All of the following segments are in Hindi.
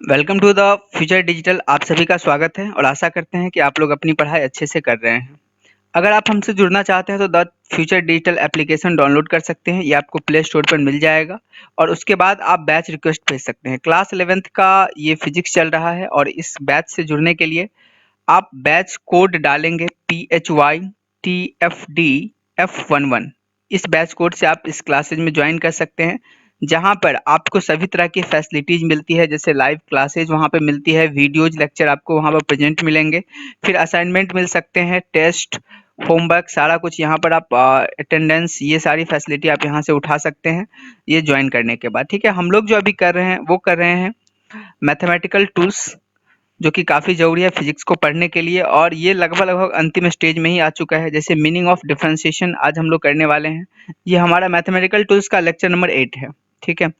Welcome to the future digital. आप सभी का स्वागत है और आशा करते हैं कि आप लोग अपनी पढ़ाई अच्छे से कर रहे हैं। अगर आप हमसे जुड़ना चाहते हैं तो the future digital application download कर सकते हैं। ये आपको प्ले स्टोर पर मिल जाएगा और उसके बाद आप बैच रिक्वेस्ट भेज सकते हैं। क्लास 11th का ये फिजिक्स चल रहा है और इस बैच से जुड़ने के लिए आप बैच कोड डालेंगे PHYTFDF11। इस बैच कोड से आप इस क्लासेज में ज्वाइन कर सकते हैं, जहां पर आपको सभी तरह की फैसिलिटीज मिलती है, जैसे लाइव क्लासेज वहां पे मिलती है, वीडियोज लेक्चर आपको वहां पर प्रेजेंट मिलेंगे, फिर असाइनमेंट मिल सकते हैं, टेस्ट, होमवर्क, सारा कुछ यहाँ पर आप अटेंडेंस, ये सारी फैसिलिटी आप यहाँ से उठा सकते हैं ये ज्वाइन करने के बाद। ठीक है, हम लोग जो अभी कर रहे हैं वो कर रहे हैं मैथमेटिकल टूल्स, जो कि काफ़ी ज़रूरी है फिजिक्स को पढ़ने के लिए, और ये लगभग लगभग अंतिम स्टेज में ही आ चुका है। जैसे मीनिंग ऑफ डिफरेंशिएशन आज हम लोग करने वाले हैं। ये हमारा मैथमेटिकल टूल्स का लेक्चर नंबर 8 है। ठीक है,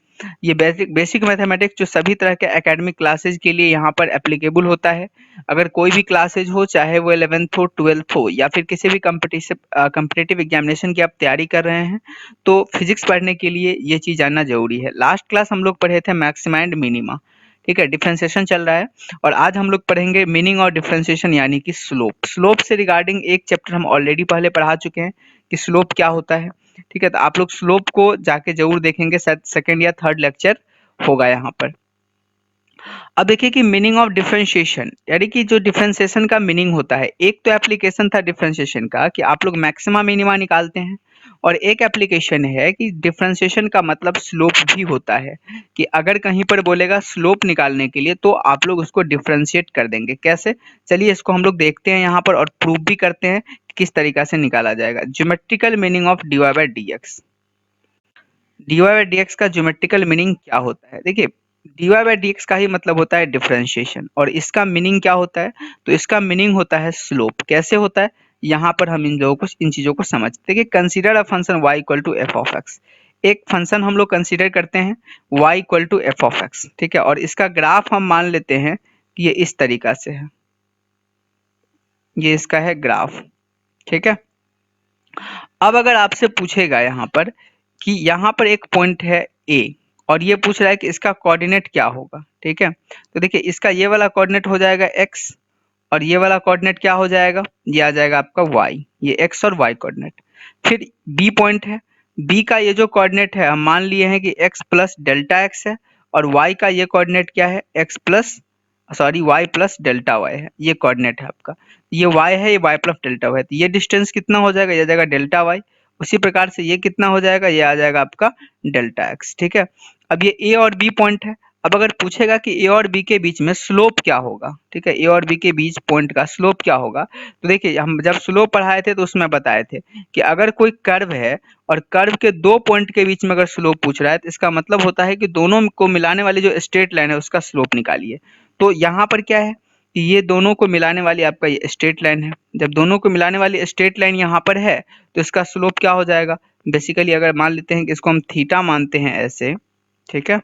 ये बेसिक बेसिक मैथमेटिक्स जो सभी तरह के एकेडमिक क्लासेज के लिए यहाँ पर एप्लीकेबल होता है। अगर कोई भी क्लासेज हो, चाहे वो 11th हो, 12th हो, या फिर किसी भी कम्पिटिटिव एग्जामिनेशन की आप तैयारी कर रहे हैं, तो फिजिक्स पढ़ने के लिए ये चीज़ जानना जरूरी है। लास्ट क्लास हम लोग पढ़े थे मैक्सिमा एंड मिनिमा। ठीक है, डिफरेंशिएशन चल रहा है और आज हम लोग पढ़ेंगे मीनिंग और डिफरेंशिएशन यानी कि स्लोप। स्लोप से रिगार्डिंग एक चैप्टर हम ऑलरेडी पहले पढ़ा चुके हैं कि स्लोप क्या होता है। ठीक है, तो आप लोग स्लोप को जाके जरूर देखेंगे, शायद सेकंड या थर्ड लेक्चर होगा यहाँ पर। अब देखिए कि मीनिंग ऑफ डिफरेंशिएशन यानी कि जो डिफरेंशिएशन का मीनिंग होता है, एक तो एप्लीकेशन था डिफरेंशिएशन का कि आप लोग मैक्सिमा मिनिमा निकालते हैं, और एक एप्लीकेशन है कि डिफरेंशिएशन का मतलब स्लोप भी होता है, कि अगर कहीं पर बोलेगा स्लोप निकालने के लिए तो आप लोग उसको डिफरेंशिएट कर देंगे। कैसे, चलिए इसको हम लोग देखते हैं यहाँ पर और प्रूव भी करते हैं कि किस तरीका से निकाला जाएगा। Geometrical meaning of dy by dx। dy by dx का ज्योमेट्रिकल मीनिंग क्या होता है? देखिए, dy बाय dx का ही मतलब होता है डिफरेंशिएशन, और इसका मीनिंग क्या होता है? तो इसका मीनिंग होता है स्लोप। कैसे होता है, यहाँ पर हम इन चीजों को समझते हैं कि consider a function y equal to F of X. एक फंक्शन हम लोग कंसीडर करते हैं y equal to F of X. ठीक है, और इसका ग्राफ हम मान लेते हैं कि ये इस तरीका से है, ये इसका है ग्राफ। ठीक है, अब अगर आपसे पूछेगा यहाँ पर कि यहाँ पर एक पॉइंट है ए, और ये पूछ रहा है कि इसका कोऑर्डिनेट क्या होगा। ठीक है, तो देखिए इसका ये वाला कोऑर्डिनेट हो जाएगा एक्स, और ये वाला कोऑर्डिनेट क्या हो जाएगा, ये आ जाएगा आपका वाई, ये एक्स और वाई कोऑर्डिनेट। फिर बी पॉइंट है, बी का ये जो कोऑर्डिनेट है हम मान लिए हैं कि एक्स प्लस डेल्टा एक्स है, और वाई का ये कोऑर्डिनेट क्या है, X plus Y plus delta Y है, ये कोऑर्डिनेट है आपका। ये वाई है, ये वाई प्लस डेल्टा वाई है, तो ये डिस्टेंस कितना हो जाएगा, ये आ जाएगा डेल्टा वाई। उसी प्रकार से ये कितना हो जाएगा, ये आ जाएगा आपका डेल्टा एक्स। ठीक है, अब ये ए और बी पॉइंट है। अब अगर पूछेगा कि ए और बी के बीच में स्लोप क्या होगा, ठीक है, ए और बी के बीच पॉइंट का स्लोप क्या होगा, तो देखिए हम जब स्लोप पढ़ाए थे तो उसमें बताए थे कि अगर कोई कर्व है और कर्व के दो पॉइंट के बीच में अगर स्लोप पूछ रहा है, तो इसका मतलब होता है कि दोनों को मिलाने वाली जो स्ट्रेट लाइन है उसका स्लोप निकालिए। तो यहाँ पर क्या है कि ये दोनों को मिलाने वाली आपका ये स्ट्रेट लाइन है। जब दोनों को मिलाने वाली स्ट्रेट लाइन यहाँ पर है तो इसका स्लोप क्या हो जाएगा, बेसिकली अगर मान लेते हैं कि इसको हम थीटा मानते हैं ऐसे। ठीक है,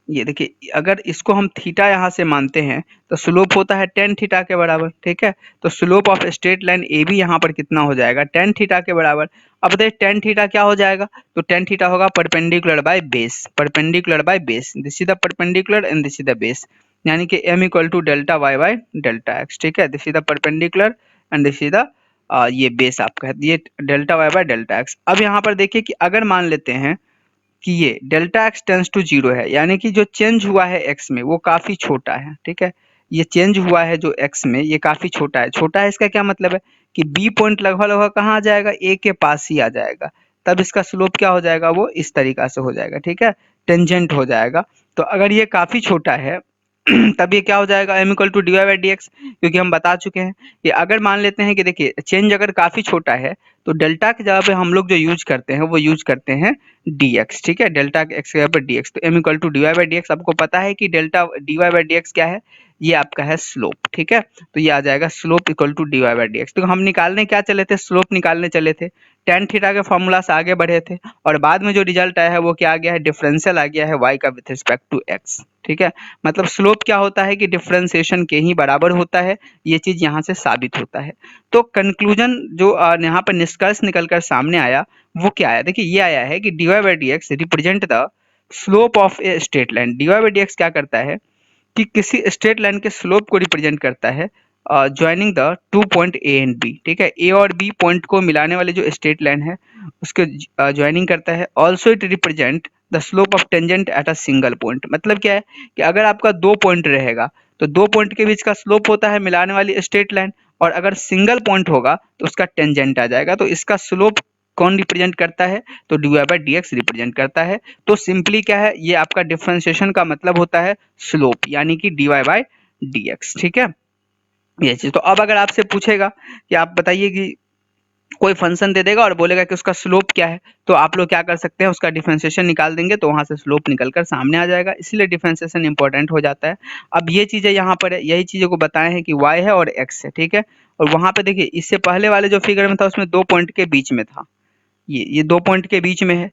ये देखिए अगर इसको हम थीटा यहाँ से मानते हैं तो स्लोप होता है टेन थीटा के बराबर। ठीक है, तो स्लोप ऑफ स्ट्रेट लाइन ए भी यहाँ पर कितना हो जाएगा, टेन थीटा के बराबर। अब बताइए टेन थीटा क्या हो जाएगा, तो टेन थीटा होगा perpendicular by base, perpendicular by base, this is the perpendicular and this is the base, यानी कि m equal to delta Y by delta X. ठीक है, this is the perpendicular and this is the ये बेस आपका है, ये delta Y by delta X. अब यहाँ पर देखिए कि अगर मान लेते हैं कि ये delta X tends to zero है, यानी कि जो चेंज हुआ है एक्स में वो काफी छोटा है। ठीक है, ये चेंज हुआ है जो एक्स में ये काफी छोटा है। छोटा है इसका क्या मतलब है कि बी पॉइंट लगभग लगभग कहाँ आ जाएगा, ए के पास ही आ जाएगा, तब इसका स्लोप क्या हो जाएगा, वो इस तरीका से हो जाएगा। ठीक है, टेंजेंट हो जाएगा। तो अगर ये काफी छोटा है तब ये क्या हो जाएगा, m equal to D Y by D X, क्योंकि हम बता चुके हैं कि अगर मान लेते हैं कि देखिए चेंज अगर काफी छोटा है तो डेल्टा की जगह पे हम लोग जो यूज करते हैं वो यूज करते हैं dx। ठीक है, डेल्टा एक्स की जगह पर dx, तो m equal to D Y by D X, आपको पता है कि delta D Y by D X क्या है, ये आपका है स्लोप। ठीक है, तो ये आ जाएगा slope equal to D Y by D X. तो हम निकालने क्या चले थे, स्लोप निकालने चले थे, टेन थीटा के फॉर्मूला से आगे बढ़े थे, और बाद में जो रिजल्ट आया है वो क्या आ गया है, डिफरेंशियल आ गया है y का विथ रिस्पेक्ट टू x। ठीक है, मतलब स्लोप क्या होता है कि डिफरेंशिएशन के ही बराबर होता है, ये चीज यहाँ से साबित होता है। तो कंक्लूजन जो यहाँ पर निष्कर्ष निकलकर सामने आया वो क्या आया, देखिए ये आया है कि dy by dx represent the slope of a straight line. dy by dx क्या करता है कि किसी स्ट्रेट लाइन के स्लोप को रिप्रेजेंट करता है joining the 2 point A and B, ठीक है, ए और बी पॉइंट को मिलाने वाले जो स्ट्रेट लाइन है उसके ज्वाइनिंग करता है। Also it represent the slope of tangent at a single point. मतलब क्या है कि अगर आपका दो पॉइंट रहेगा तो दो पॉइंट के बीच का स्लोप होता है मिलाने वाली स्ट्रेट लाइन, और अगर सिंगल पॉइंट होगा तो उसका टेंजेंट आ जाएगा। तो इसका स्लोप कौन रिप्रेजेंट करता है, तो dy बाई dx रिप्रेजेंट करता है। तो सिंपली क्या है, ये आपका डिफरेंशिएशन का मतलब होता है स्लोप, यानी कि dy बाई dx, ठीक है, ये चीज। तो अब अगर आपसे पूछेगा कि आप बताइए कि कोई फंक्शन दे देगा और बोलेगा कि उसका स्लोप क्या है, तो आप लोग क्या कर सकते हैं, उसका डिफरेंशिएशन निकाल देंगे तो वहां से स्लोप निकल कर सामने आ जाएगा, इसीलिए डिफरेंशिएशन इंपॉर्टेंट हो जाता है। अब ये चीजें यहाँ पर है, यही चीजों को बताए हैं कि y है और x है, ठीक है। और वहां पे देखिए इससे पहले वाले जो फिगर में था उसमें दो पॉइंट के बीच में था, ये दो पॉइंट के बीच में है,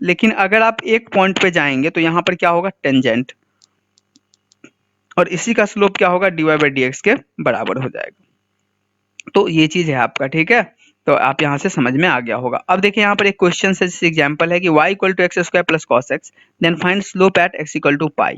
लेकिन अगर आप एक पॉइंट पे जाएंगे तो यहाँ पर क्या होगा, टेंजेंट, और इसी का स्लोप क्या होगा, dy बाई dx के बराबर हो जाएगा। तो ये चीज है आपका, ठीक है, तो आप यहाँ से समझ में आ गया होगा। अब देखिए यहाँ पर एक क्वेश्चन से एग्जांपल है कि y equal to x square plus cos x, then find slope at x equal to pi.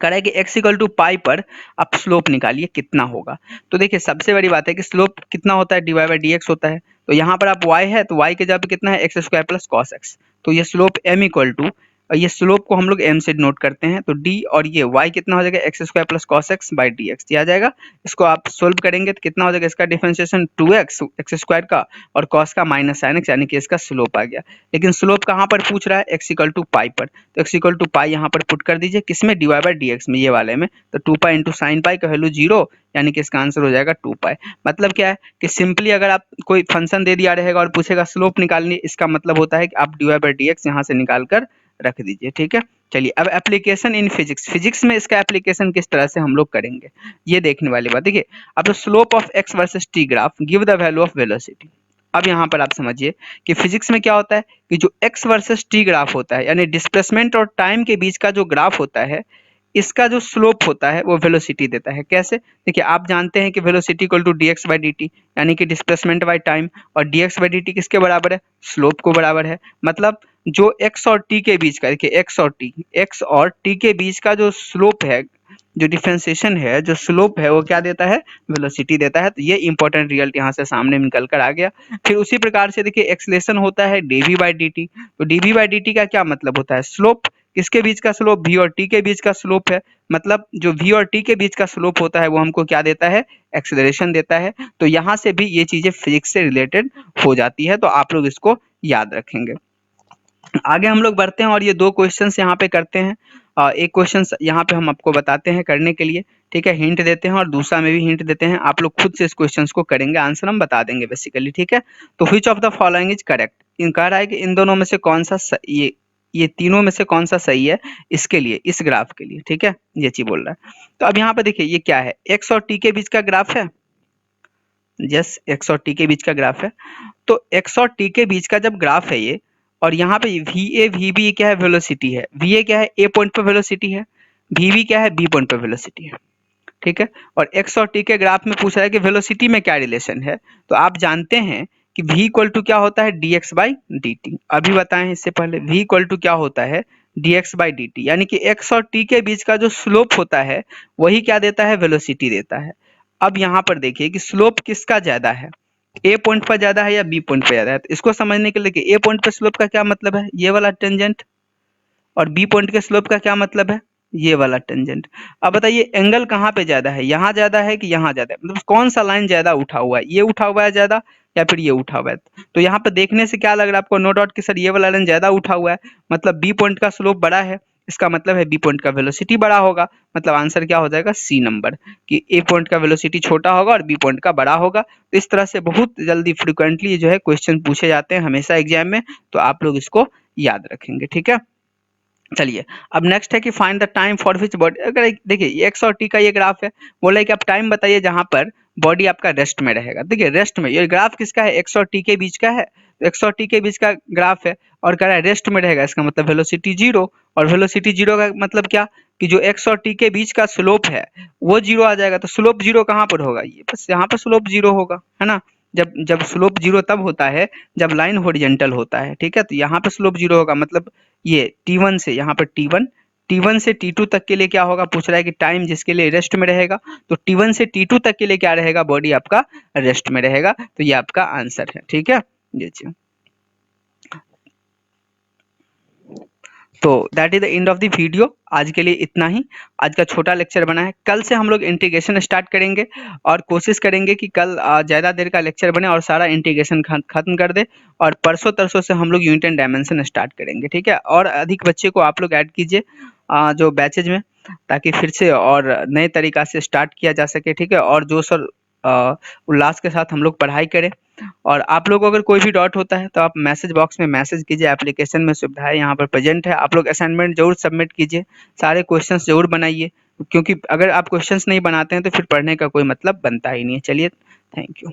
कह रहा है कि x इक्वल टू पाई पर आप स्लोप निकालिए कितना होगा। तो देखिए सबसे बड़ी बात है कि स्लोप कितना होता है, dy बाई dx होता है। तो यहाँ पर आप y है तो y के जगह पे कितना है, x square plus cos x, तो ये स्लोप m इक्वल टू, और ये स्लोप को हम लोग m से नोट करते हैं, तो d और ये y कितना हो जाएगा, x square plus cos x by D x, आ जाएगा। इसको आप सोल्व करेंगे तो कितना हो जाएगा, इसका डिफरेंशिएशन 2x एक्स स्क्वायर का और कॉस का माइनस साइन एक्स, यानी कि इसका स्लोप आ गया। लेकिन स्लोप कहाँ पर पूछ रहा है, x इक्वल टू पाई पर, तो x इक्वल टू पाई यहाँ पर पुट कर दीजिए, किसमें, dy बाई dx में, ये वाले में। तो 2 पाई इंटू साइन पाई का वैल्यू 0, यानी कि इसका आंसर हो जाएगा 2 पाई। मतलब क्या है कि सिंपली अगर आप कोई फंक्शन दे दिया रहेगा और पूछेगा स्लोप निकालनी, इसका मतलब होता है कि आप dy बाई dx यहाँ से निकाल कर रख दीजिए, ठीक है। चलिए अब एप्लीकेशन इन फिजिक्स, फिजिक्स में इसका एप्लीकेशन किस तरह से हम लोग करेंगे, ये देखने वाली बात। देखिए अब slope of x versus T graph give the value of velocity. अब यहाँ पर आप समझिए कि फिजिक्स में क्या होता है कि जो एक्स वर्सेस टी ग्राफ होता है, यानी डिस्प्लेसमेंट और टाइम के बीच का जो ग्राफ होता है, इसका जो स्लोप होता है वो वेलोसिटी देता है। कैसे, देखिए आप जानते हैं कि velocity equal to dx by dt, यानी कि डिस्प्लेसमेंट बाई टाइम, और dx बाई dt किसके बराबर है, स्लोप को बराबर है। मतलब जो x और t के बीच का, देखिए x और t के बीच का जो स्लोप है, जो डिफरेंशिएशन है, जो स्लोप है, वो क्या देता है, वेलोसिटी देता है। तो ये इंपॉर्टेंट रिजल्ट यहाँ से सामने निकल कर आ गया। फिर उसी प्रकार से देखिए एक्सलेशन होता है dv बाई dt, तो dv बाई dt का क्या मतलब होता है, स्लोप, किसके बीच का स्लोप, v और t के बीच का स्लोप है। मतलब जो v और t के बीच का स्लोप होता है वो हमको क्या देता है, एक्सेलरेशन देता है। तो यहाँ से भी ये चीजें फिजिक्स से रिलेटेड हो जाती है, तो आप लोग इसको याद रखेंगे। आगे हम लोग बढ़ते हैं और ये दो क्वेश्चंस यहाँ पे करते हैं। एक क्वेश्चन यहाँ पे हम आपको बताते हैं करने के लिए, ठीक है, हिंट देते हैं, और दूसरा में भी हिंट देते हैं। आप लोग खुद से इस क्वेश्चंस को करेंगे, आंसर हम बता देंगे बेसिकली, ठीक है। तो which of the following is correct, इन कह रहा है कि इन दोनों में से कौन सा ये तीनों में से कौन सा सही है इसके लिए, इस ग्राफ के लिए, ठीक है, ये चीज बोल रहा है। तो अब यहाँ पे देखिए ये क्या है, एक्स और टी के बीच का ग्राफ है, यस एक्स और टी के बीच का ग्राफ है। तो एक्स और टी के बीच का जब ग्राफ है ये, और यहाँ पे वी ए वी बी क्या है, वेलोसिटी है, वी ए क्या है, ए पॉइंट पे वेलोसिटी है, वी बी क्या है, बी पॉइंट पे वेलोसिटी है, ठीक है। और एक्स और टी के ग्राफ में पूछ रहा है कि वेलोसिटी में क्या रिलेशन है। तो आप जानते हैं कि v इक्वल टू क्या होता है, dx बाई dt, अभी बताएं इससे पहले, v इक्वल टू क्या होता है, dx बाई dt, यानी कि x और t के बीच का जो स्लोप होता है वही क्या देता है, वेलोसिटी देता है। अब यहाँ पर देखिए कि स्लोप किसका ज्यादा है, ए पॉइंट पर ज्यादा है या बी पॉइंट पर ज्यादा है। तो इसको समझने के लिए ए पॉइंट पे स्लोप का क्या मतलब है, ये वाला टेंजेंट, और बी पॉइंट के स्लोप का क्या मतलब है, ये वाला टेंजेंट। अब बताइए एंगल कहाँ पे ज्यादा है, यहाँ ज्यादा है कि यहाँ ज्यादा है, मतलब कौन सा लाइन ज्यादा उठा हुआ है, ये उठा हुआ है ज्यादा या फिर ये उठा हुआ है। तो यहाँ पे देखने से क्या लग रहा है आपको, नो डाउट कि सर ये वाला लाइन ज्यादा उठा हुआ है, मतलब बी पॉइंट का स्लोप बड़ा है, इसका मतलब है बी पॉइंट का वेलोसिटी बड़ा होगा। मतलब आंसर क्या हो जाएगा, सी नंबर, कि ए पॉइंट का वेलोसिटी छोटा होगा और बी पॉइंट का बड़ा होगा। तो इस तरह से बहुत जल्दी फ्रिक्वेंटली जो है क्वेश्चन पूछे जाते हैं हमेशा एग्जाम में, तो आप लोग इसको याद रखेंगे, ठीक है। चलिए अब नेक्स्ट है कि find the time for which body, अगर देखिए एक्स और टी का ये ग्राफ है, बोला है कि आप टाइम बताइए जहां पर बॉडी आपका रेस्ट में रहेगा। देखिए रेस्ट में, ये ग्राफ किसका है, एक्स और टी के बीच का है, तो एक्स और टी के बीच का ग्राफ है और कह रहा है रेस्ट में रहेगा, इसका मतलब वेलोसिटी जीरो, और वेलोसिटी जीरो का मतलब क्या, कि जो एक्स और टी के बीच का स्लोप है वो जीरो आ जाएगा। तो स्लोप जीरो कहाँ पर होगा, ये बस यहाँ पर स्लोप जीरो होगा, है ना। जब जब स्लोप जीरो तब होता है जब लाइन हॉरिजॉन्टल होता है, ठीक है। तो यहाँ पे स्लोप जीरो होगा, मतलब ये T1 से यहाँ पर T1 से T2 तक के लिए क्या होगा, पूछ रहा है कि टाइम जिसके लिए रेस्ट में रहेगा, तो T1 से T2 तक के लिए क्या रहेगा, बॉडी आपका रेस्ट में रहेगा। तो ये आपका आंसर है, ठीक है। जी, तो that is the end of the video. आज के लिए इतना ही, आज का छोटा लेक्चर बना है। कल से हम लोग इंटीग्रेशन स्टार्ट करेंगे और कोशिश करेंगे कि कल ज़्यादा देर का लेक्चर बने और सारा इंटीग्रेशन खत्म कर दे, और परसों तरसों से हम लोग यूनिट एंड डायमेंशन स्टार्ट करेंगे, ठीक है। और अधिक बच्चे को आप लोग ऐड कीजिए जो बैचेज में, ताकि फिर से और नए तरीका से स्टार्ट किया जा सके, ठीक है। और जोश और उल्लास के साथ हम लोग पढ़ाई करें। और आप लोगों को अगर कोई भी डाउट होता है तो आप मैसेज बॉक्स में मैसेज कीजिए, एप्लीकेशन में सुविधाएं यहाँ पर प्रेजेंट है। आप लोग असाइनमेंट जरूर सबमिट कीजिए, सारे क्वेश्चंस जरूर बनाइए, क्योंकि अगर आप क्वेश्चंस नहीं बनाते हैं तो फिर पढ़ने का कोई मतलब बनता ही नहीं है। चलिए, थैंक यू।